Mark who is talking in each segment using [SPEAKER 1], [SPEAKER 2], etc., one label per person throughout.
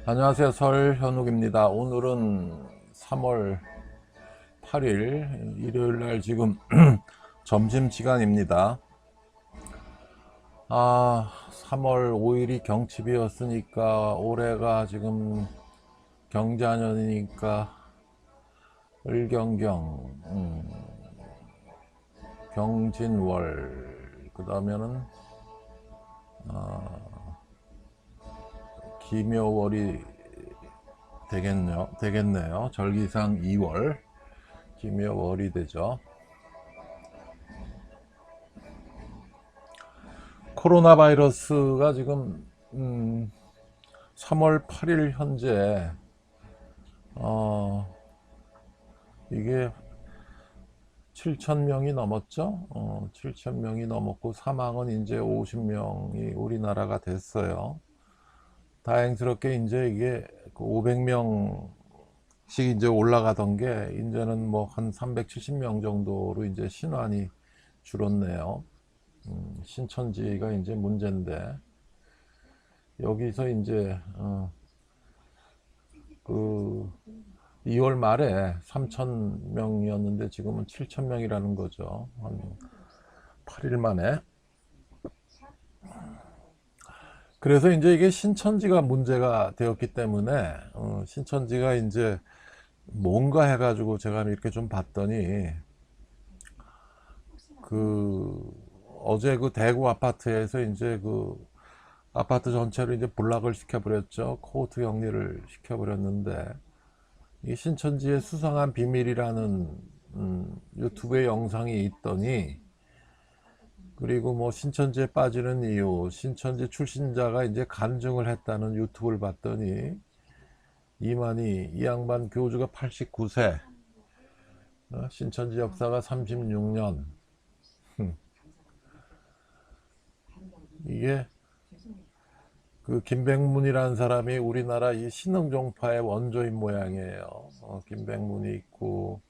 [SPEAKER 1] 안녕하세요. 설현욱입니다. 오늘은 3월 8일 일요일 날 지금 점심시간입니다. 3월 5일이 경칩이었으니까 올해가 지금 경자년이니까 을경경, 경진월, 그 다음에는 기묘월이 되겠네요. 절기상 2월, 기묘월이 되죠. 코로나 바이러스가 지금 3월 8일 현재 이게 7,000명이 넘었죠. 7,000명이 넘었고 사망은 이제 50명이 우리나라가 됐어요. 다행스럽게 이제 이게 500명씩 이제 올라가던 게 이제는 뭐 한 370명 정도로 이제 신환이 줄었네요. 신천지가 이제 문제인데 여기서 이제 그 2월 말에 3,000명이었는데 지금은 7,000명이라는 거죠. 한 8일 만에. 그래서 이제 이게 신천지가 문제가 되었기 때문에 신천지가 이제 뭔가 해가지고 제가 이렇게 좀 봤더니 어제 그 대구 아파트에서 이제 그 아파트 전체로 이제 블락을 시켜버렸죠. 코호트 격리를 시켜버렸는데 이 신천지의 수상한 비밀이라는 유튜브에 영상이 있더니 그리고 뭐 신천지에 빠지는 이유, 신천지 출신자가 이제 간증을 했다는 유튜브를 봤더니 이 양반 교주가 89세, 신천지 역사가 36년. 이게 그 김백문이라는 사람이 우리나라 이 신흥종파의 원조인 모양이에요. 김백문이 있고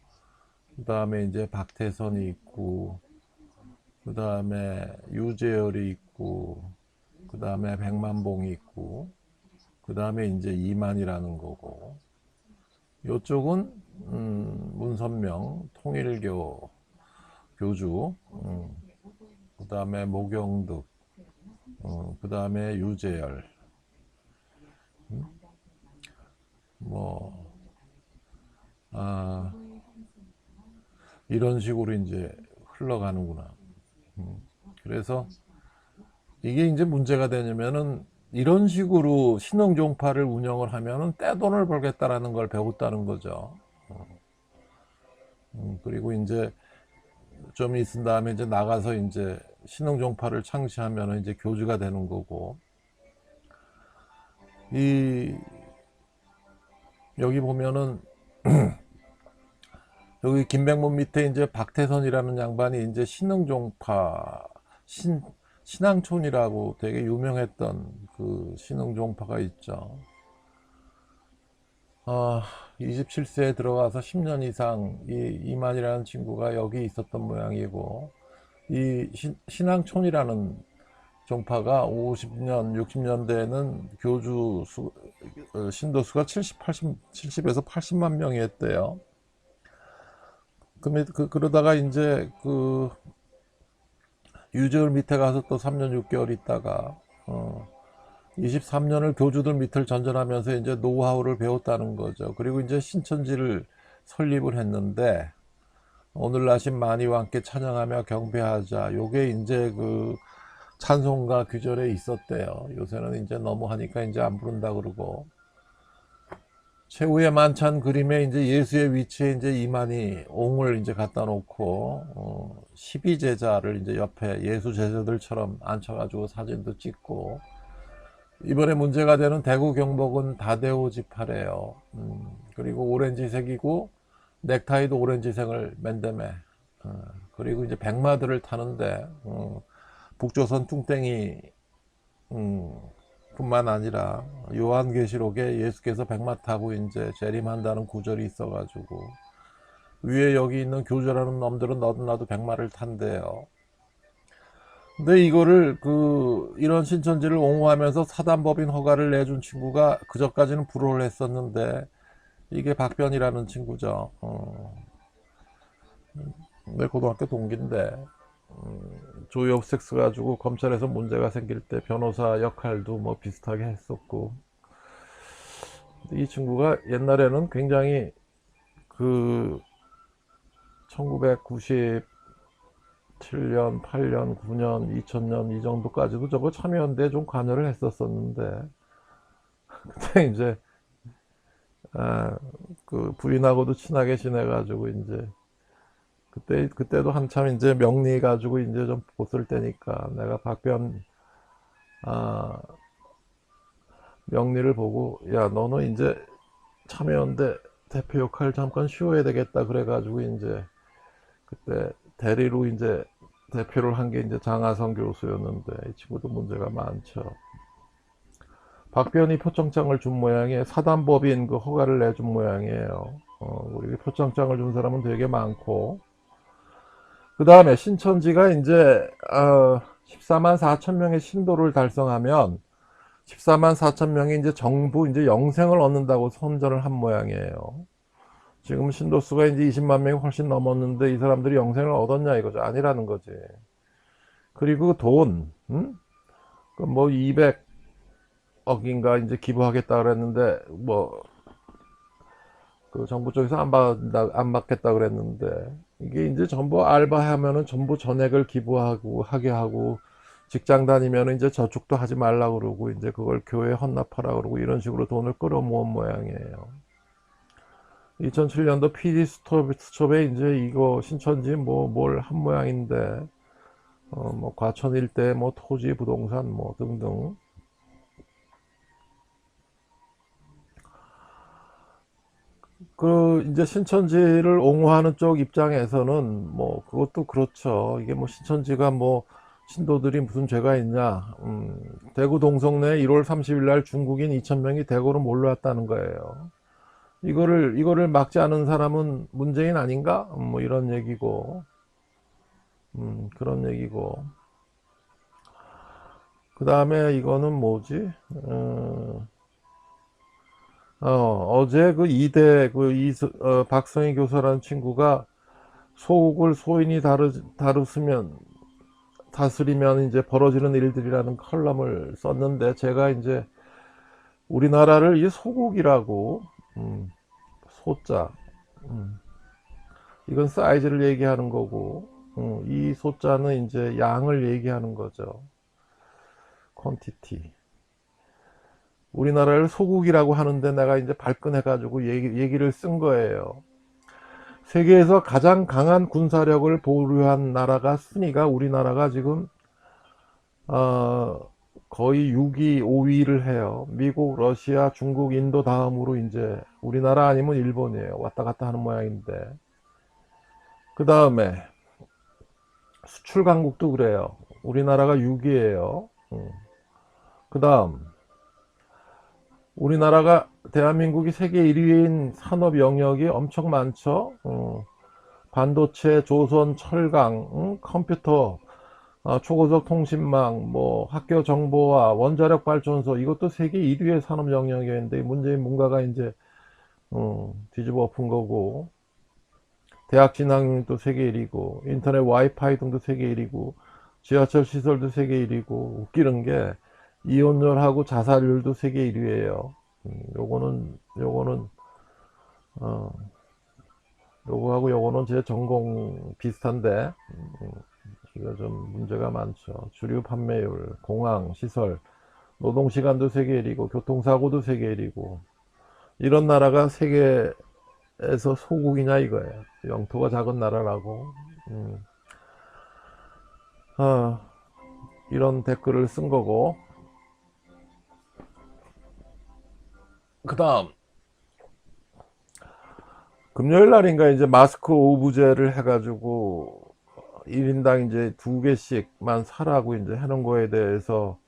[SPEAKER 1] 그 다음에 이제 박태선이 있고 그 다음에 유재열이 있고 그 다음에 백만봉이 있고 그 다음에 이제 이만이라는 거고 요쪽은 문선명 통일교 교주, 그 다음에 모경득, 그 다음에 유재열, 뭐 이런 식으로 이제 흘러가는구나. 그래서 이게 이제 문제가 되냐면은 이런 식으로 신흥종파를 운영을 하면은 떼돈을 벌겠다라는 걸 배웠다는 거죠. 그리고 이제 좀 있은 다음에 이제 나가서 이제 신흥종파를 창시하면은 이제 교주가 되는 거고 여기 보면은 여기 김백문 밑에 이제 박태선이라는 양반이 이제 신흥종파 신앙촌이라고 되게 유명했던 그 신흥종파가 있죠. 27세에 들어가서 10년 이상 이만이라는 친구가 여기 있었던 모양이고 이 신앙촌이라는 종파가 50년, 60년대에는 신도수가 70에서 80만 명이었대요. 그러다가 이제 그 유재열 밑에 가서 또 3년 6개월 있다가 23년을 교주들 밑을 전전하면서 이제 노하우를 배웠다는 거죠. 그리고 이제 신천지를 설립을 했는데 오늘 나신 만이와 함께 찬양하며 경배하자. 요게 이제 그 찬송가 규절에 있었대요. 요새는 이제 너무 하니까 이제 안 부른다 그러고 최후의 만찬 그림에 이제 예수의 위치에 이제 이만희 옹을 이제 갖다 놓고 12제자를 이제 옆에 예수 제자들처럼 앉혀가지고 사진도 찍고 이번에 문제가 되는 대구 경복은 다대오 지파래요. 그리고 오렌지색이고 넥타이도 오렌지색을 맨다며. 그리고 이제 백마들을 타는데 북조선 뚱땡이 뿐만 아니라 요한계시록에 예수께서 백마 타고 이제 재림한다는 구절이 있어가지고 위에 여기 있는 교주라는 놈들은 너도 나도 백마를 탄대요. 근데 이거를 이런 신천지를 옹호하면서 사단법인 허가를 내준 친구가 그전까지는 불호를 했었는데, 이게 박변이라는 친구죠. 내 고등학교 동기인데, 조이옵 섹스 가지고 검찰에서 문제가 생길 때 변호사 역할도 뭐 비슷하게 했었고, 이 친구가 옛날에는 굉장히 그 1997년, 8년, 9년, 2000년 이 정도까지도 저거 참여연대에 좀 관여를 했었었는데, 그때 이제 그 부인하고도 친하게 지내가지고 이제 그때도 한참 이제 명리 가지고 이제 좀 보쓸 때니까 내가 박변 아, 명리를 보고, 야 너는 이제 참여연대 대표 역할 잠깐 쉬어야 되겠다 그래가지고 이제 그때 대리로 이제 대표를 한 게 이제 장하성 교수였는데, 이 친구도 문제가 많죠. 박변이 표창장을 준 모양이에요. 사단법인 그 허가를 내준 모양이에요. 우리 표창장을 준 사람은 되게 많고, 그 다음에 신천지가 이제 14만 4천 명의 신도를 달성하면 14만 4천 명이 이제 정부 이제 영생을 얻는다고 선전을 한 모양이에요. 지금 신도수가 이제 20만 명이 훨씬 넘었는데 이 사람들이 영생을 얻었냐 이거죠. 아니라는 거지. 그리고 돈, 그뭐 200억인가 이제 기부하겠다 그랬는데, 뭐 그 정부 쪽에서 안 받겠다 그랬는데, 이게 이제 전부 알바하면은 전부 전액을 기부하고 하게 하고, 직장 다니면은 이제 저축도 하지 말라 그러고 이제 그걸 교회에 헌납하라 그러고 이런 식으로 돈을 끌어모은 모양이에요. 2007년도 PD 스톱에 이제 이거 신천지 뭐 뭘 한 모양인데, 뭐 과천 일대 뭐 토지 부동산 뭐 등등. 이제 신천지를 옹호하는 쪽 입장에서는 뭐 그것도 그렇죠. 이게 뭐 신천지가 뭐 신도들이 무슨 죄가 있냐. 대구 동성내 1월 30일 날 중국인 2,000명이 대구로 몰려왔다는 거예요. 이거를 막지 않은 사람은 문재인 아닌가? 뭐 이런 얘기고, 그런 얘기고. 그 다음에 이거는 뭐지? 어제 그 이대 박성희 교수라는 친구가 소국을 소인이 다스리면 이제 벌어지는 일들이라는 컬럼을 썼는데, 제가 이제 우리나라를 이 소국이라고, 소자, 이건 사이즈를 얘기하는 거고, 이 소자는 이제 양을 얘기하는 거죠. 퀀티티. 우리나라를 소국이라고 하는데 내가 이제 발끈해가지고 얘기를 쓴 거예요. 세계에서 가장 강한 군사력을 보유한 나라가 순위가 우리나라가 지금 어, 거의 6위, 5위를 해요. 미국, 러시아, 중국, 인도 다음으로 이제 우리나라 아니면 일본이에요. 왔다 갔다 하는 모양인데. 그 다음에 수출 강국도 그래요. 우리나라가 6위예요. 그 다음 우리나라가 대한민국이 세계 1위인 산업 영역이 엄청 많죠. 반도체, 조선, 철강, 컴퓨터, 초고속 통신망, 뭐 학교 정보화, 원자력 발전소, 이것도 세계 1위의 산업 영역이었는데 문재인 문가가 이제 뒤집어 엎은 거고, 대학 진학률도 세계 1위고, 인터넷 와이파이 등도 세계 1위고, 지하철 시설도 세계 1위고, 웃기는 게 이혼율하고 자살률도 세계 1위예요. 요거는 어, 요거하고 요거는 제 전공 비슷한데, 이거 좀 문제가 많죠. 주류 판매율, 공항, 시설, 노동시간도 세계 1위고, 교통사고도 세계 1위고, 이런 나라가 세계에서 소국이냐 이거예요. 영토가 작은 나라라고. 아, 이런 댓글을 쓴 거고. 그 다음 금요일 날인가 이제 마스크 오브제를 해가지고 1인당 이제 2개씩만 사라고 이제 해놓은 거에 대해서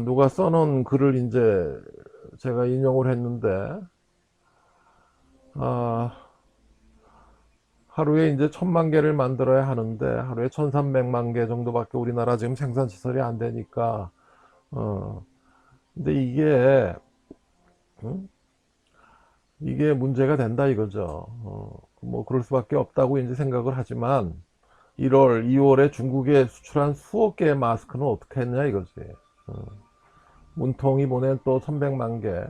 [SPEAKER 1] 누가 써놓은 글을 이제 제가 인용을 했는데, 하루에 이제 1000만 개를 만들어야 하는데 하루에 1300만 개 정도밖에 우리나라 지금 생산 시설이 안 되니까 근데 음? 이게 문제가 된다 이거죠. 뭐 그럴 수밖에 없다고 이제 생각을 하지만 1월, 2월에 중국에 수출한 수억 개의 마스크는 어떻게 했냐 이거지. 문통이 보낸 또 300만 개.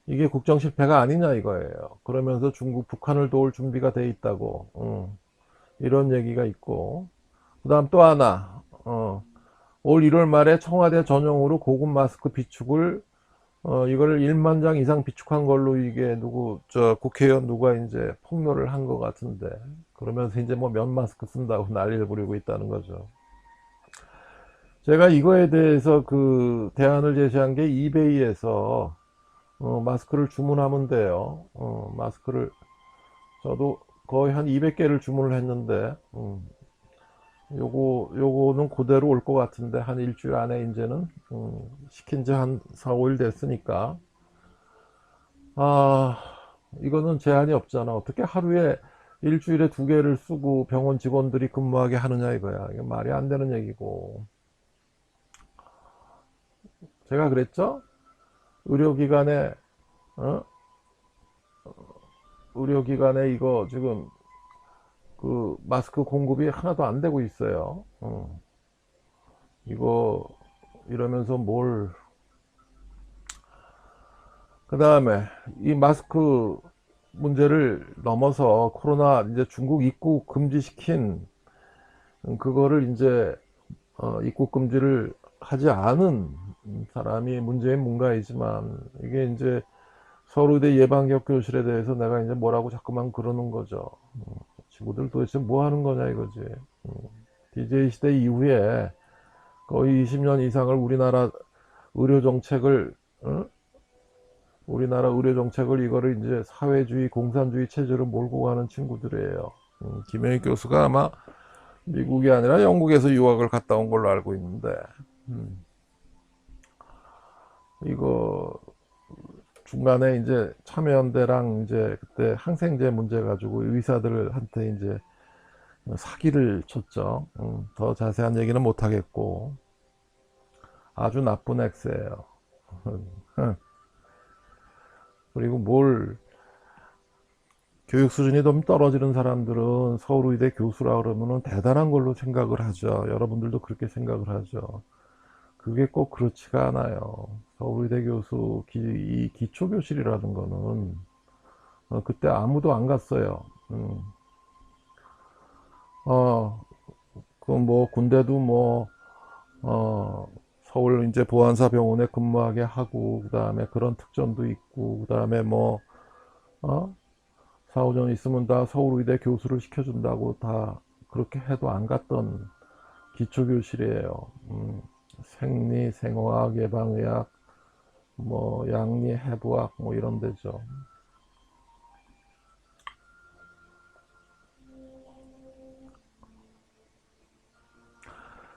[SPEAKER 1] 이게 국정 실패가 아니냐 이거예요. 그러면서 중국, 북한을 도울 준비가 돼 있다고. 이런 얘기가 있고. 그 다음 또 하나. 올 1월 말에 청와대 전용으로 고급 마스크 비축을 이걸 1만 장 이상 비축한 걸로 이게 국회의원 누가 이제 폭로를 한 것 같은데 그러면서 이제 뭐 면 마스크 쓴다고 난리를 부리고 있다는 거죠. 제가 이거에 대해서 그 대안을 제시한 게 이베이에서 마스크를 주문하면 돼요. 마스크를 저도 거의 한 200개를 주문을 했는데 요거는 그대로 올 것 같은데 한 일주일 안에 이제는 시킨 지 한 4, 5일 됐으니까 이거는 제한이 없잖아. 어떻게 하루에 일주일에 2개를 쓰고 병원 직원들이 근무하게 하느냐 이거야. 이게 말이 안 되는 얘기고. 제가 그랬죠? 의료기관에 어? 의료기관에 이거 지금 그 마스크 공급이 하나도 안 되고 있어요. 이거 이러면서 그 다음에 이 마스크 문제를 넘어서 코로나 이제 중국 입국 금지시킨 그거를 이제 입국 금지를 하지 않은 사람이 문재인 문가이지만 이게 이제 서울의대 예방역 교실에 대해서 내가 이제 뭐라고 자꾸만 그러는 거죠. 친구들 도대체 뭐 하는 거냐 이거지. DJ 시대 이후에 거의 20년 이상을 우리나라 의료 정책을 이거를 이제 사회주의 공산주의 체제로 몰고 가는 친구들이에요. 김영희 교수가 아마 미국이 아니라 영국에서 유학을 갔다 온 걸로 알고 있는데 이거 중간에 이제 참여연대랑 이제 그때 항생제 문제 가지고 의사들한테 이제 사기를 쳤죠. 더 자세한 얘기는 못 하겠고 아주 나쁜 엑스예요. 그리고 교육 수준이 좀 떨어지는 사람들은 서울의대 교수라 그러면은 대단한 걸로 생각을 하죠. 여러분들도 그렇게 생각을 하죠. 그게 꼭 그렇지가 않아요. 서울의대 교수 이 기초교실이라는 거는 그때 아무도 안 갔어요. 그 뭐 군대도 서울 이제 보안사 병원에 근무하게 하고 그 다음에 그런 특전도 있고 그 다음에 4, 5년 있으면 다 서울의대 교수를 시켜준다고 다 그렇게 해도 안 갔던 기초교실이에요. 생리, 생화학, 예방의학, 양리, 해부학 이런 데죠.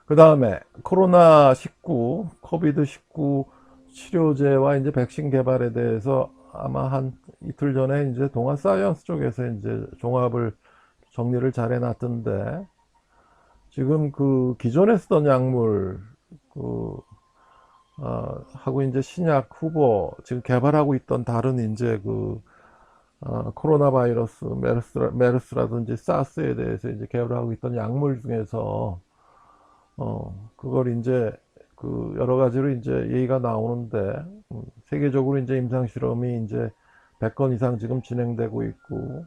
[SPEAKER 1] 그 다음에 코로나19, 코비드19 치료제와 이제 백신 개발에 대해서 아마 한 이틀 전에 이제 동아 사이언스 쪽에서 이제 종합을 정리를 잘 해놨던데 지금 그 기존에 쓰던 약물 하고 이제 신약 후보 지금 개발하고 있던 다른 이제 코로나 바이러스 메르스라든지 사스에 대해서 이제 개발하고 있던 약물 중에서 그걸 이제 여러 가지로 이제 얘기가 나오는데 세계적으로 이제 임상 실험이 이제 100건 이상 지금 진행되고 있고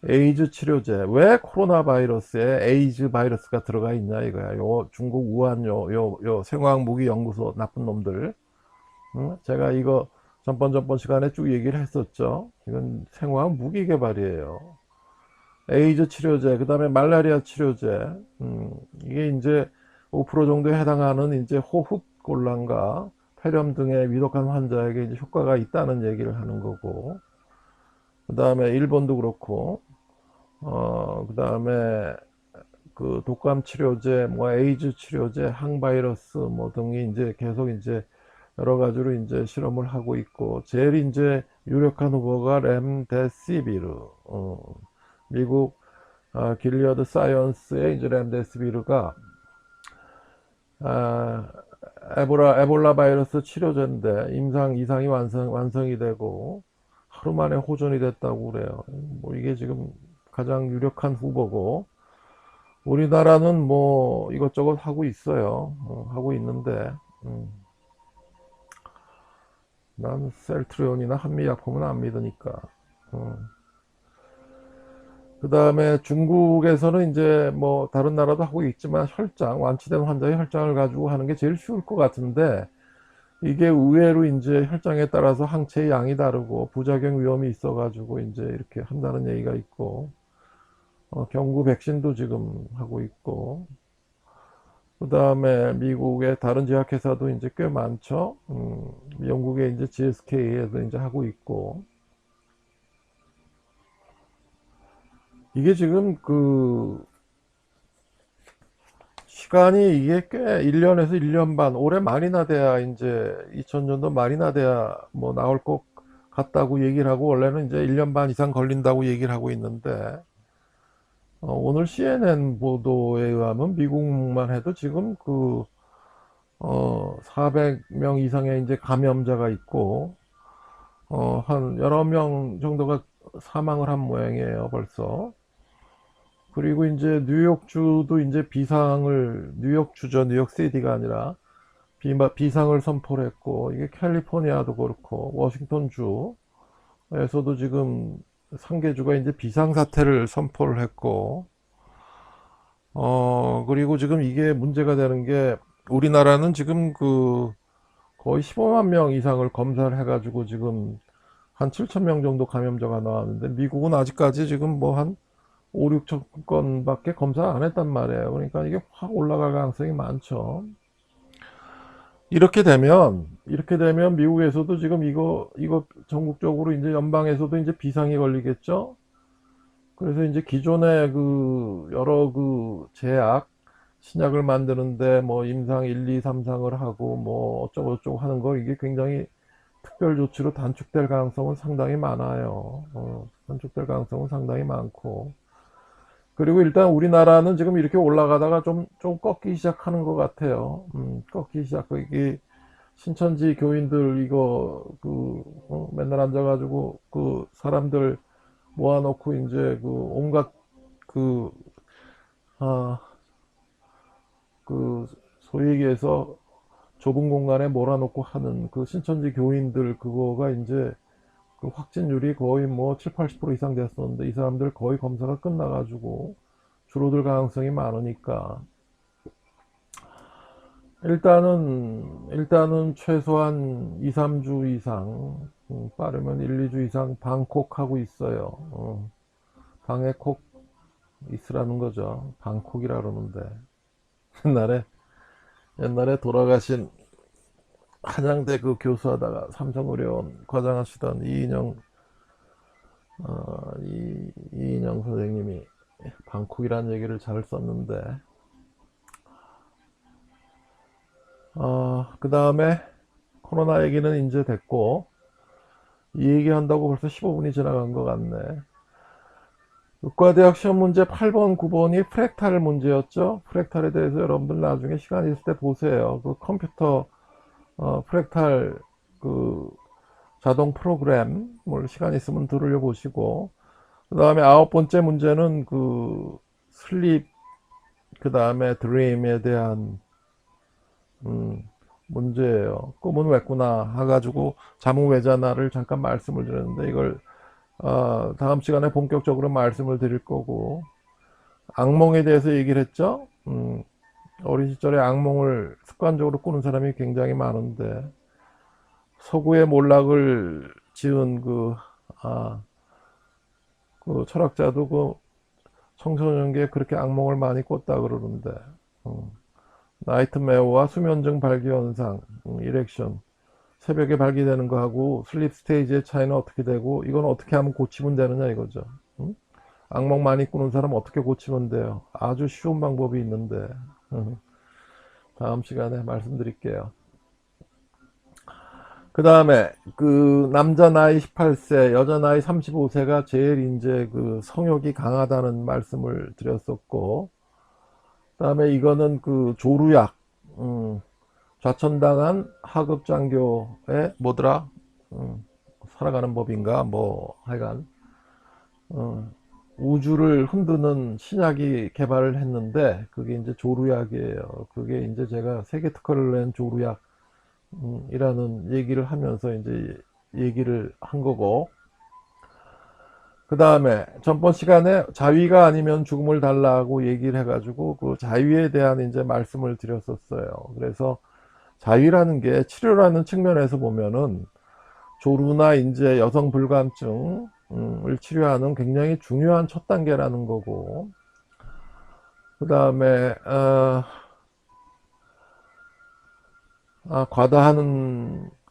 [SPEAKER 1] 에이즈 치료제 왜 코로나 바이러스에 에이즈 바이러스가 들어가 있냐 이거야. 요 중국 우한 요 생화학 무기 연구소 나쁜 놈들. 제가 이거 전번 시간에 쭉 얘기를 했었죠. 이건 생화학 무기 개발이에요. 에이즈 치료제, 그 다음에 말라리아 치료제, 이게 이제 5% 정도에 해당하는 이제 호흡 곤란과 폐렴 등의 위독한 환자에게 이제 효과가 있다는 얘기를 하는 거고, 그 다음에 일본도 그렇고, 그 다음에 그 독감 치료제, 에이즈 치료제, 항바이러스 등이 이제 계속 이제 여러 가지로 이제 실험을 하고 있고, 제일 이제 유력한 후보가 렘데시비르. 미국 길리어드 사이언스의 이제 렘데시비르가 아, 에볼라 바이러스 치료제인데 임상 이상이 완성이 되고 하루 만에 호전이 됐다고 그래요. 뭐 이게 지금 가장 유력한 후보고 우리나라는 뭐 이것저것 하고 있어요. 하고 있는데 난 셀트리온이나 한미약품은 안 믿으니까. 그 다음에 중국에서는 이제 뭐 다른 나라도 하고 있지만 혈장, 완치된 환자의 혈장을 가지고 하는 게 제일 쉬울 것 같은데 이게 의외로 이제 혈장에 따라서 항체의 양이 다르고 부작용 위험이 있어가지고 이제 이렇게 한다는 얘기가 있고 경구 백신도 지금 하고 있고 그 다음에 미국의 다른 제약회사도 이제 꽤 많죠. 영국의 이제 GSK에도 이제 하고 있고 이게 지금 그 시간이 이게 꽤 1년에서 1년 반 올해 말이나 돼야 이제 2000년도 말이나 돼야 뭐 나올 것 같다고 얘기를 하고 원래는 이제 1년 반 이상 걸린다고 얘기를 하고 있는데 오늘 CNN 보도에 의하면 미국만 해도 지금 그 400명 이상의 이제 감염자가 있고 한 여러 명 정도가 사망을 한 모양이에요 벌써. 그리고 이제 뉴욕주도 이제 뉴욕주죠. 뉴욕시티가 아니라 비상을 선포를 했고, 이게 캘리포니아도 그렇고, 워싱턴주에서도 지금 상계주가 이제 비상사태를 선포를 했고, 그리고 지금 이게 문제가 되는 게, 우리나라는 지금 그 거의 15만 명 이상을 검사를 해가지고 지금 한 7천 명 정도 감염자가 나왔는데, 미국은 아직까지 지금 뭐 한 5, 6천 건밖에 검사 안 했단 말이에요. 그러니까 이게 확 올라갈 가능성이 많죠. 이렇게 되면 미국에서도 지금 이거 전국적으로 이제 연방에서도 이제 비상이 걸리겠죠. 그래서 이제 기존의 그 여러 그 신약을 만드는데 뭐 임상 1, 2, 3상을 하고 뭐 어쩌고저쩌고 하는 거 이게 굉장히 특별 조치로 단축될 가능성은 상당히 많아요. 단축될 가능성은 상당히 많고. 그리고 일단 우리나라는 지금 이렇게 올라가다가 좀 꺾이기 시작하는 것 같아요. 꺾이기 시작하고, 이게 신천지 교인들 이거, 맨날 앉아가지고 그 사람들 모아놓고 이제 그 온갖 그, 아, 그 소위 얘기해서 좁은 공간에 몰아놓고 하는 그 신천지 교인들 그거가 이제 그 확진율이 거의 뭐 7, 80% 이상 됐었는데 이 사람들 거의 검사가 끝나가지고 줄어들 가능성이 많으니까 일단은 최소한 2, 3주 이상 빠르면 1, 2주 이상 방콕 하고 있어요. 방에 콕 있으라는 거죠. 방콕이라 그러는데 옛날에 돌아가신 한양대 그 교수하다가 삼성의료원 과장하시던 이인영 선생님이 방콕이라는 얘기를 잘 썼는데 그 다음에 코로나 얘기는 이제 됐고 이 얘기한다고 벌써 15분이 지나간 것 같네. 의과대학 시험 문제 8번, 9번이 프랙탈 문제였죠. 프랙탈에 대해서 여러분들 나중에 시간 있을 때 보세요. 그 컴퓨터 프랙탈 그 자동 프로그램을 시간 있으면 들으려 보시고 그 다음에 9번째 문제는 그 슬립 그 다음에 드림에 대한 문제예요. 꿈은 왜 꾸나 해가지고 잠은 왜 자나를 잠깐 말씀을 드렸는데 이걸 다음 시간에 본격적으로 말씀을 드릴 거고 악몽에 대해서 얘기를 했죠. 어린 시절에 악몽을 습관적으로 꾸는 사람이 굉장히 많은데 서구의 몰락을 지은 그 철학자도 그 청소년기에 그렇게 악몽을 많이 꿨다 그러는데 나이트메어와 수면증 발기 현상, 이렉션 새벽에 발기되는 거하고 슬립 스테이지의 차이는 어떻게 되고 이건 어떻게 하면 고치면 되느냐 이거죠. 악몽 많이 꾸는 사람 어떻게 고치면 돼요? 아주 쉬운 방법이 있는데 다음 시간에 말씀드릴게요. 그 다음에 그 남자 나이 18세, 여자 나이 35세가 제일 이제 그 성욕이 강하다는 말씀을 드렸었고, 그 다음에 이거는 그 조루약, 좌천당한 하급장교의 뭐더라, 살아가는 법인가, 뭐 하여간 우주를 흔드는 신약이 개발을 했는데 그게 이제 조루약이에요. 그게 이제 제가 세계 특허를 낸 조루약 이라는 얘기를 하면서 이제 얘기를 한 거고, 그 다음에 전번 시간에 자위가 아니면 죽음을 달라고 얘기를 해가지고 그 자위에 대한 이제 말씀을 드렸었어요. 그래서 자위라는 게 치료라는 측면에서 보면은 조루나 이제 여성 불감증을 치료하는 굉장히 중요한 첫 단계라는 거고, 그 다음에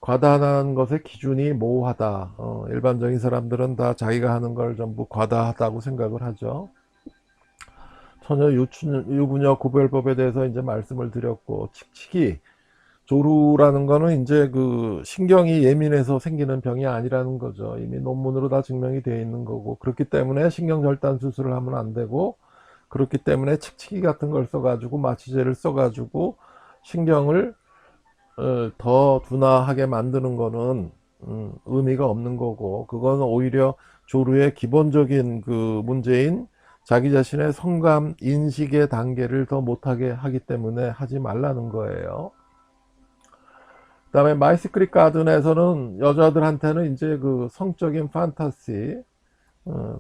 [SPEAKER 1] 과다한 것의 기준이 모호하다. 일반적인 사람들은 다 자기가 하는 걸 전부 과다하다고 생각을 하죠. 처녀 유부녀 구별법에 대해서 이제 말씀을 드렸고, 칙칙이 조루라는 거는 이제 그 신경이 예민해서 생기는 병이 아니라는 거죠. 이미 논문으로 다 증명이 되어 있는 거고, 그렇기 때문에 신경절단 수술을 하면 안 되고, 그렇기 때문에 칙칙이 같은 걸 써가지고 마취제를 써가지고 신경을 더 둔화하게 만드는 거는 의미가 없는 거고, 그거는 오히려 조루의 기본적인 그 문제인 자기 자신의 성감 인식의 단계를 더 못하게 하기 때문에 하지 말라는 거예요. 그 다음에 마이 시크릿 가든에서는 여자들한테는 이제 그 성적인 판타시,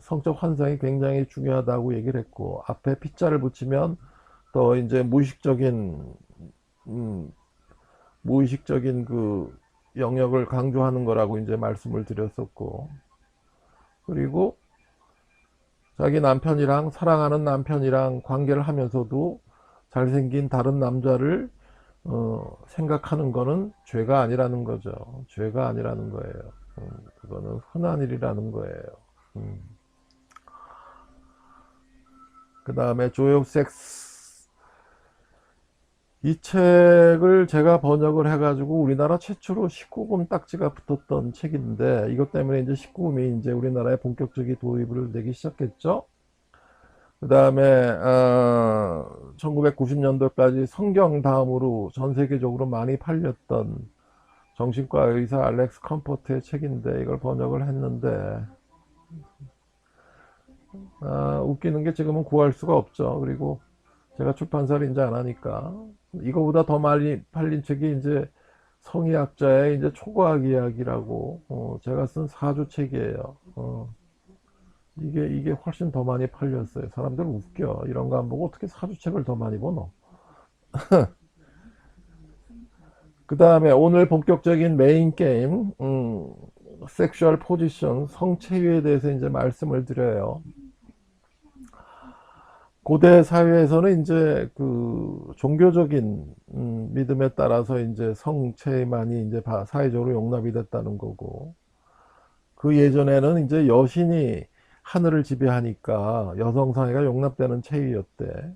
[SPEAKER 1] 성적 환상이 굉장히 중요하다고 얘기를 했고, 앞에 P자를 붙이면 더 이제 무의식적인 그 영역을 강조하는 거라고 이제 말씀을 드렸었고, 그리고 자기 남편이랑 사랑하는 남편이랑 관계를 하면서도 잘생긴 다른 남자를 생각하는 거는 죄가 아니라는 거죠. 죄가 아니라는 거예요. 그거는 흔한 일이라는 거예요. 그 다음에 조이 오브 섹스, 이 책을 제가 번역을 해가지고 우리나라 최초로 19금 딱지가 붙었던 책인데, 이것 때문에 이제 19금이 이제 우리나라에 본격적인 도입을 되기 시작했죠. 그 다음에 1990년도까지 성경 다음으로 전 세계적으로 많이 팔렸던 정신과 의사 알렉스 컴포트의 책인데, 이걸 번역을 했는데 웃기는 게 지금은 구할 수가 없죠. 그리고 제가 출판사를 이제 안 하니까, 이거보다 더 많이 팔린 책이 이제 성의학자의 이제 초과학 이야기라고 제가 쓴 사주 책이에요. 이게 훨씬 더 많이 팔렸어요. 사람들 웃겨. 이런 거 안 보고 어떻게 사주책을 더 많이 보노? 그 다음에 오늘 본격적인 메인 게임, 섹슈얼 포지션, 성체위에 대해서 이제 말씀을 드려요. 고대 사회에서는 이제 그 종교적인 믿음에 따라서 이제 성체만이 이제 사회적으로 용납이 됐다는 거고, 그 예전에는 이제 여신이 하늘을 지배하니까 여성 사회가 용납되는 체위였대.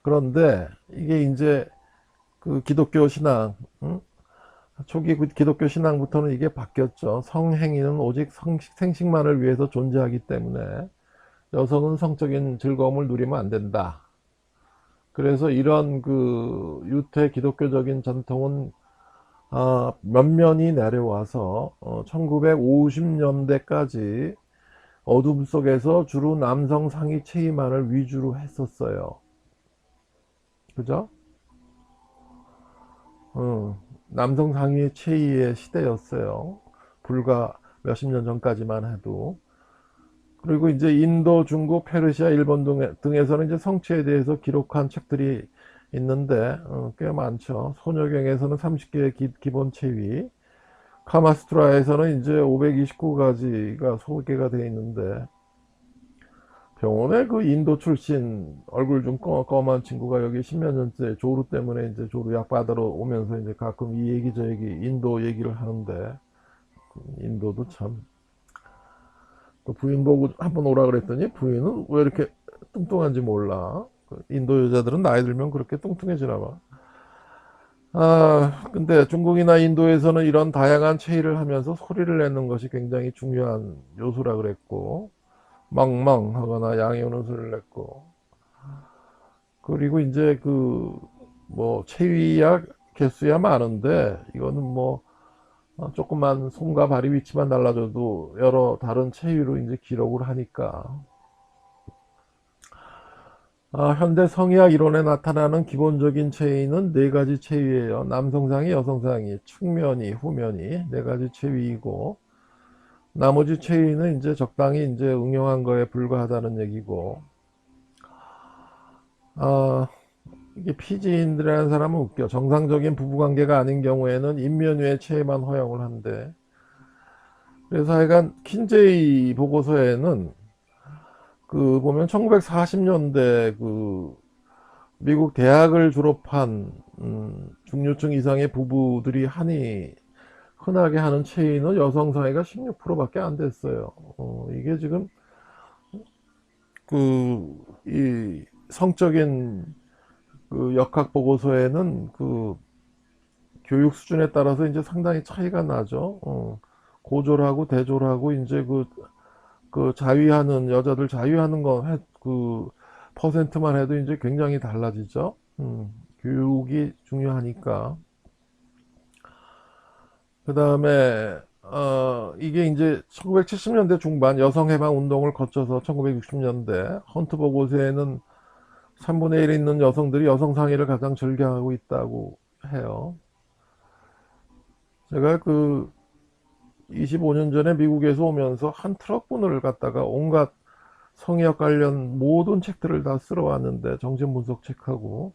[SPEAKER 1] 그런데 이게 이제 그 기독교 신앙, 초기 기독교 신앙부터는 이게 바뀌었죠. 성행위는 오직 생식만을 위해서 존재하기 때문에 여성은 성적인 즐거움을 누리면 안 된다. 그래서 이런 그 유태 기독교적인 전통은 면면이 내려와서 1950년대까지 어둠 속에서 주로 남성 상위 체위만을 위주로 했었어요. 그죠? 남성 상위 체위의 시대였어요. 불과 몇십 년 전까지만 해도. 그리고 이제 인도, 중국, 페르시아, 일본 등에서는 이제 성체에 대해서 기록한 책들이 있는데 꽤 많죠. 소녀경에서는 30개의 기본 체위, 카마스트라에서는 이제 529가지가 소개가 되어 있는데, 병원에 그 인도 출신 얼굴 좀 검한 친구가 여기 십몇 년째 조루 때문에 이제 조루 약 받으러 오면서 이제 가끔 이 얘기 저 얘기 인도 얘기를 하는데, 인도도 참, 그 부인 보고 한번 오라 그랬더니 부인은 왜 이렇게 뚱뚱한지 몰라. 인도 여자들은 나이 들면 그렇게 뚱뚱해지나 봐. 근데 중국이나 인도에서는 이런 다양한 체위를 하면서 소리를 내는 것이 굉장히 중요한 요소라 그랬고, 멍멍 하거나 양이 오는 소리를 냈고, 그리고 이제 뭐 체위야 개수야 많은데, 이거는 뭐 조금만 손과 발이 위치만 달라져도 여러 다른 체위로 이제 기록을 하니까, 현대 성의학 이론에 나타나는 기본적인 체위는 네 가지 체위예요. 남성상위, 여성상위, 측면이, 후면이 네 가지 체위이고, 나머지 체위는 이제 적당히 이제 응용한 거에 불과하다는 얘기고, 아, 이게 피지인들이라는 사람은 웃겨. 정상적인 부부관계가 아닌 경우에는 인면위의 체위만 허용을 한대. 그래서 하여간 킨제이 보고서에는 보면 1940년대 미국 대학을 졸업한 중류층 이상의 부부들이 흔하게 하는 체위는 여성 사회가 16%밖에 안 됐어요. 이게 지금 이 성적인 역학 보고서에는 교육 수준에 따라서 이제 상당히 차이가 나죠. 고졸하고 대졸하고 이제 자위하는 여자들 자위하는 퍼센트만 해도 이제 굉장히 달라지죠. 교육이 중요하니까. 그 다음에 이게 이제 1970년대 중반 여성 해방 운동을 거쳐서 1960년대 헌트 보고서에는 3분의 1 있는 여성들이 여성 상의를 가장 즐겨하고 있다고 해요. 제가 25년 전에 미국에서 오면서 한 트럭분을 갖다가 온갖 성의학 관련 모든 책들을 다 쓸어왔는데, 정신분석 책하고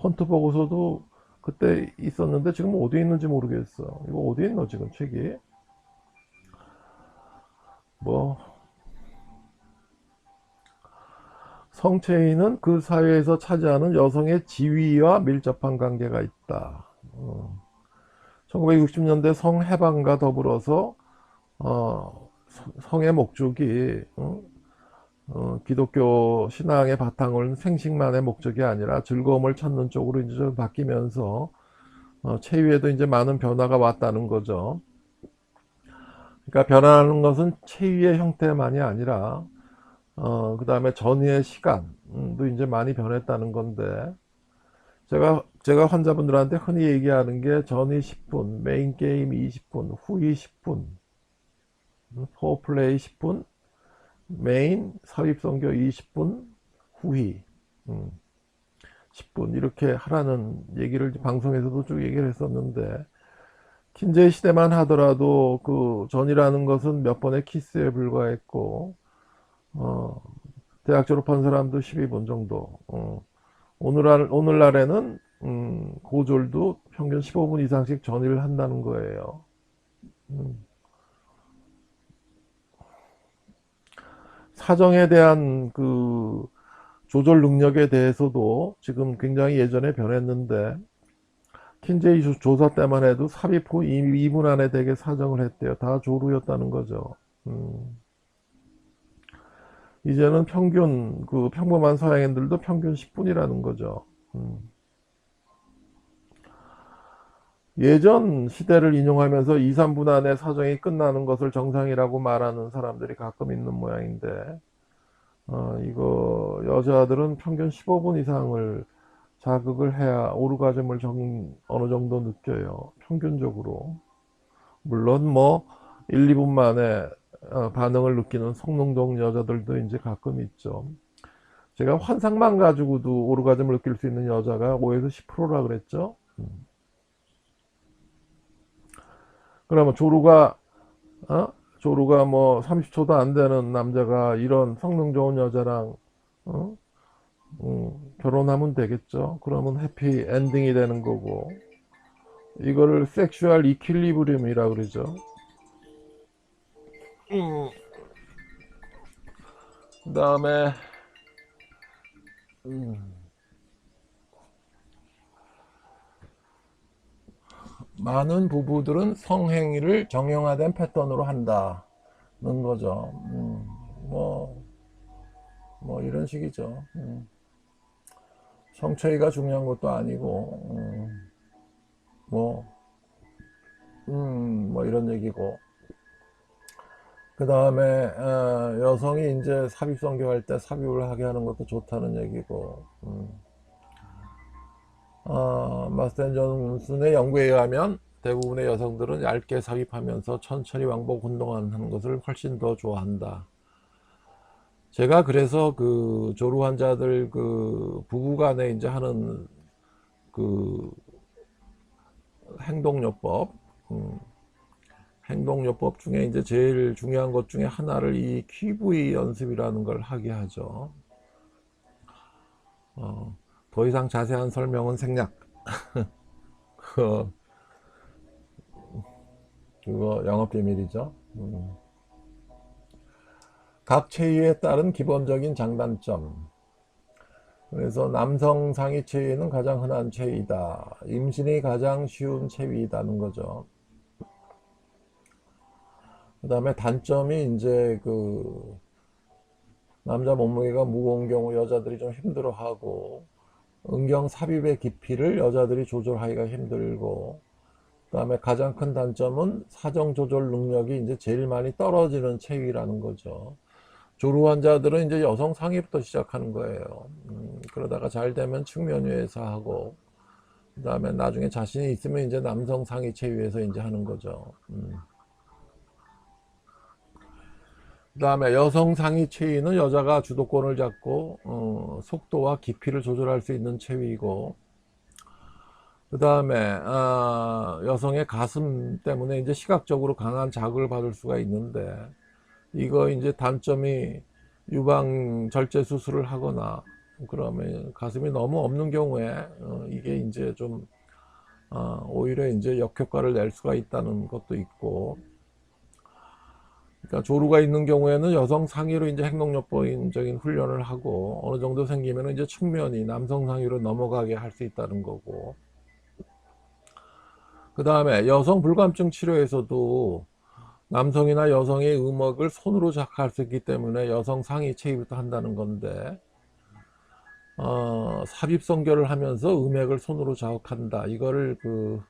[SPEAKER 1] 헌트 보고서도 그때 있었는데 지금 어디 있는지 모르겠어. 이거 어디 있노 지금 책이? 뭐 성체인은 그 사회에서 차지하는 여성의 지위와 밀접한 관계가 있다. 1960년대 성해방과 더불어서 성의 목적이 기독교 신앙의 바탕을 생식만의 목적이 아니라 즐거움을 찾는 쪽으로 이제 좀 바뀌면서 체위에도 이제 많은 변화가 왔다는 거죠. 그러니까 변화하는 것은 체위의 형태만이 아니라 그 다음에 전이의 시간도 이제 많이 변했다는 건데, 제가 환자분들한테 흔히 얘기하는 게 전이 10분, 메인 게임 20분, 후이 10분, 포플레이 10분, 메인 삽입선교 20분, 후이 10분 이렇게 하라는 얘기를 방송에서도 쭉 얘기를 했었는데, 킨제이 시대만 하더라도 전이라는 것은 몇 번의 키스에 불과했고, 대학 졸업한 사람도 12분 정도. 오늘날에는 고졸도 평균 15분 이상씩 전의를 한다는 거예요. 사정에 대한 조절 능력에 대해서도 지금 굉장히 예전에 변했는데, 킨제이 조사 때만 해도 삽입 후 2분 안에 되게 사정을 했대요. 다 조루였다는 거죠. 이제는 평범한 서양인들도 평균 10분이라는 거죠. 예전 시대를 인용하면서 2, 3분 안에 사정이 끝나는 것을 정상이라고 말하는 사람들이 가끔 있는 모양인데, 이거 여자들은 평균 15분 이상을 자극을 해야 오르가즘을 어느 정도 느껴요. 평균적으로. 물론 뭐 1, 2분 만에 반응을 느끼는 성능동 여자들도 이제 가끔 있죠. 제가 환상만 가지고도 오르가즘을 느낄 수 있는 여자가 5에서 10%라 그랬죠. 그러면 조루가 뭐 30초도 안 되는 남자가 이런 성능 좋은 여자랑 어? 결혼하면 되겠죠. 그러면 해피 엔딩이 되는 거고, 이거를 섹슈얼 이퀄리브리움이라 그러죠. 그 다음에 많은 부부들은 성행위를 정형화된 패턴으로 한다는 거죠. 뭐 이런 식이죠. 성체위가 중요한 것도 아니고, 뭐, 뭐 이런 얘기고. 그 다음에 여성이 이제 삽입성교할 때 삽입을 하게 하는 것도 좋다는 얘기고. 마스터 존슨의 연구에 의하면 대부분의 여성들은 얇게 삽입하면서 천천히 왕복 운동하는 것을 훨씬 더 좋아한다. 제가 그래서 그 조루 환자들 그 부부간에 이제 하는 그 행동요법, 행동요법 중에 이제 제일 중요한 것 중에 하나를 이 QV 연습이라는 걸 하게 하죠. 더 이상 자세한 설명은 생략. 그거 영업비밀이죠. 각 체위에 따른 기본적인 장단점. 그래서 남성 상위 체위는 가장 흔한 체위다. 임신이 가장 쉬운 체위다는 거죠. 그 다음에 단점이 이제 그 남자 몸무게가 무거운 경우 여자들이 좀 힘들어하고, 음경 삽입의 깊이를 여자들이 조절하기가 힘들고, 그 다음에 가장 큰 단점은 사정 조절 능력이 이제 제일 많이 떨어지는 체위라는 거죠. 조루 환자들은 이제 여성 상위부터 시작하는 거예요. 그러다가 잘 되면 측면위에서 하고, 그 다음에 나중에 자신이 있으면 이제 남성 상위 체위에서 이제 하는 거죠. 그 다음에 여성 상위 체위는 여자가 주도권을 잡고 속도와 깊이를 조절할 수 있는 체위이고, 그 다음에 여성의 가슴 때문에 이제 시각적으로 강한 자극을 받을 수가 있는데, 이거 이제 단점이 유방 절제 수술을 하거나 그러면 가슴이 너무 없는 경우에 이게 이제 좀 오히려 이제 역효과를 낼 수가 있다는 것도 있고, 그러니까 조루가 있는 경우에는 여성 상위로 이제 행동요법적인 훈련을 하고 어느 정도 생기면 이제 측면이 남성 상위로 넘어가게 할 수 있다는 거고, 그 다음에 여성 불감증 치료에서도 남성이나 여성의 음역을 손으로 자극할 수 있기 때문에 여성 상위 체위부터 한다는 건데, 삽입성교를 하면서 음액을 손으로 자극한다. 이거를 그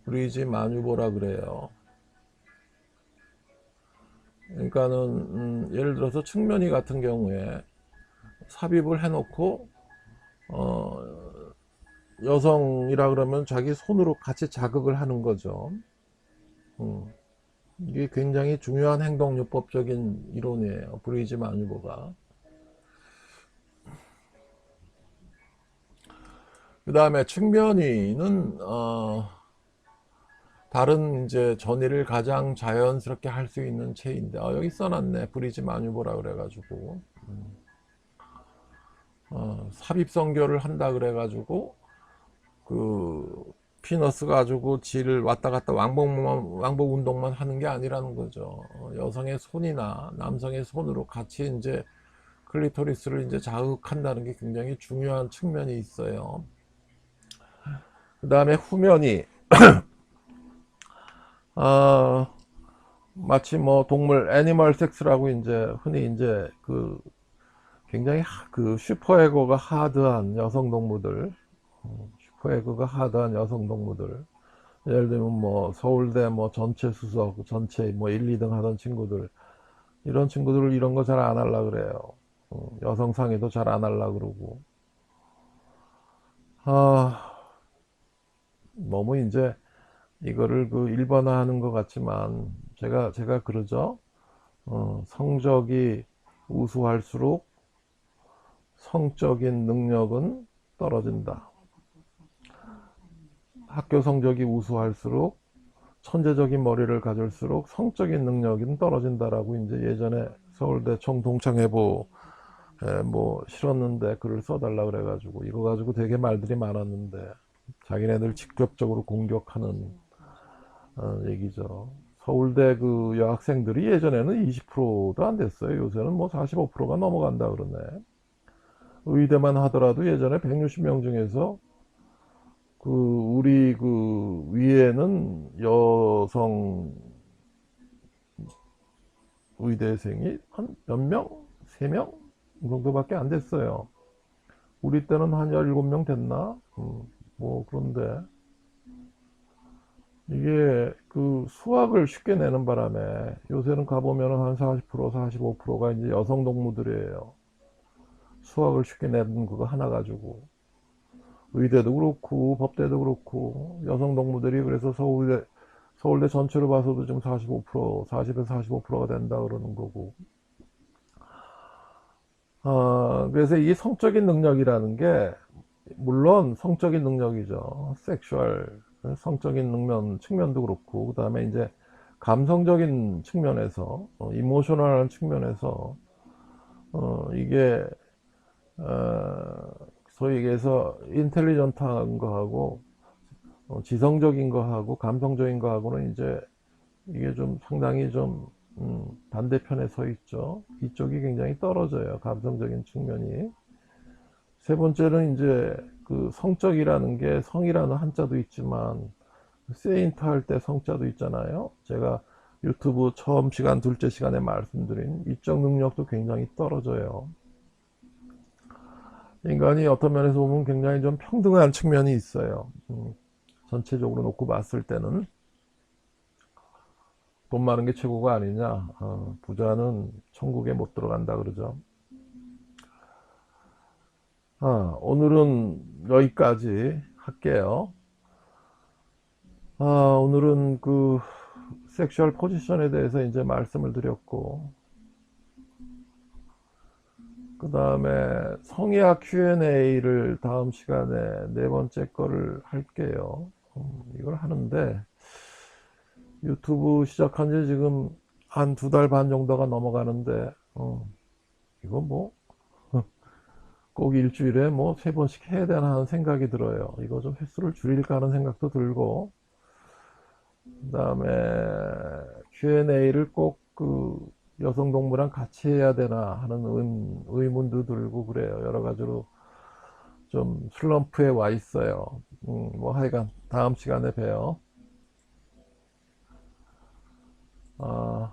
[SPEAKER 1] 브리지 마뉴버라 그래요. 그러니까는 예를 들어서 측면이 같은 경우에 삽입을 해놓고 여성이라 그러면 자기 손으로 같이 자극을 하는 거죠. 이게 굉장히 중요한 행동요법적인 이론이에요. 브리지 마뉴버가. 그 다음에 측면위는 다른 이제 전이를 가장 자연스럽게 할 수 있는 체인데, 여기 써놨네. 브리지 마뉴버라 그래가지고 삽입성교를 한다 그래가지고 그 피너스 가지고 질 왔다 갔다 왕복 운동만 하는 게 아니라는 거죠. 여성의 손이나 남성의 손으로 같이 이제 클리토리스를 이제 자극한다는 게 굉장히 중요한 측면이 있어요. 그 다음에 후면이 마치 뭐 동물 애니멀 섹스라고 이제 흔히 이제 그 굉장히 그 슈퍼에거가 하드한 여성 동무들, 슈퍼에거가 하드한 여성 동무들, 예를 들면 뭐 서울대 뭐 전체 수석, 전체 뭐 1, 2등 하던 친구들, 이런 친구들을 이런 거 잘 안 하려 그래요. 여성 상의도 잘 안 하려 그러고. 너무 이제 이거를 그 일반화하는 것 같지만 제가 그러죠. 성적이 우수할수록 성적인 능력은 떨어진다. 학교 성적이 우수할수록 천재적인 머리를 가질수록 성적인 능력은 떨어진다라고 이제 예전에 서울대 총동창회보 뭐 실었는데 글을 써달라 그래가지고 이거 가지고 되게 말들이 많았는데 자기네들 직접적으로 공격하는 얘기죠. 서울대 그 여학생들이 예전에는 20%도 안 됐어요. 요새는 뭐 45%가 넘어간다 그러네. 의대만 하더라도 예전에 160명 중에서 그 우리 그 위에는 여성 의대생이 한 몇 명? 3명? 이 정도밖에 안 됐어요. 우리 때는 한 17명 됐나? 뭐 그런데 이게 그 수학을 쉽게 내는 바람에 요새는 가보면 한 40%, 45%가 이제 여성 동무들이에요. 수학을 쉽게 내는 그거 하나 가지고. 의대도 그렇고 법대도 그렇고 여성 동무들이 그래서 서울대 전체로 봐서도 지금 45%, 40에서 45%가 된다 그러는 거고. 그래서 이 성적인 능력이라는 게 물론 성적인 능력이죠. 섹슈얼 성적인 측면도 그렇고 그다음에 이제 감성적인 측면에서 이모셔널한 측면에서 이게 어, 소위 얘기해서 인텔리전트한 거하고 지성적인 거하고 감성적인 거하고는 이제 이게 좀 상당히 좀 반대편에 서 있죠. 이쪽이 굉장히 떨어져요. 감성적인 측면이. 세 번째는 이제 그 성적이라는 게 성이라는 한자도 있지만 세인트 할 때 성자도 있잖아요. 제가 유튜브 처음 시간, 둘째 시간에 말씀드린 이적 능력도 굉장히 떨어져요. 인간이 어떤 면에서 보면 굉장히 좀 평등한 측면이 있어요. 전체적으로 놓고 봤을 때는 돈 많은 게 최고가 아니냐. 부자는 천국에 못 들어간다 그러죠. 오늘은 여기까지 할게요. 오늘은 그 섹슈얼 포지션에 대해서 이제 말씀을 드렸고, 그 다음에 성의학 Q&A를 다음 시간에 네 번째 거를 할게요. 이걸 하는데 유튜브 시작한 지 지금 한 2달 반 정도가 넘어가는데, 이거 뭐 꼭 일주일에 뭐 3번씩 해야 되나 하는 생각이 들어요. 이거 좀 횟수를 줄일까 하는 생각도 들고, 그 다음에 Q&A를 꼭 그 여성 동무랑 같이 해야 되나 하는 의문도 들고 그래요. 여러 가지로 좀 슬럼프에 와 있어요. 뭐 하여간 다음 시간에 봬요. 아,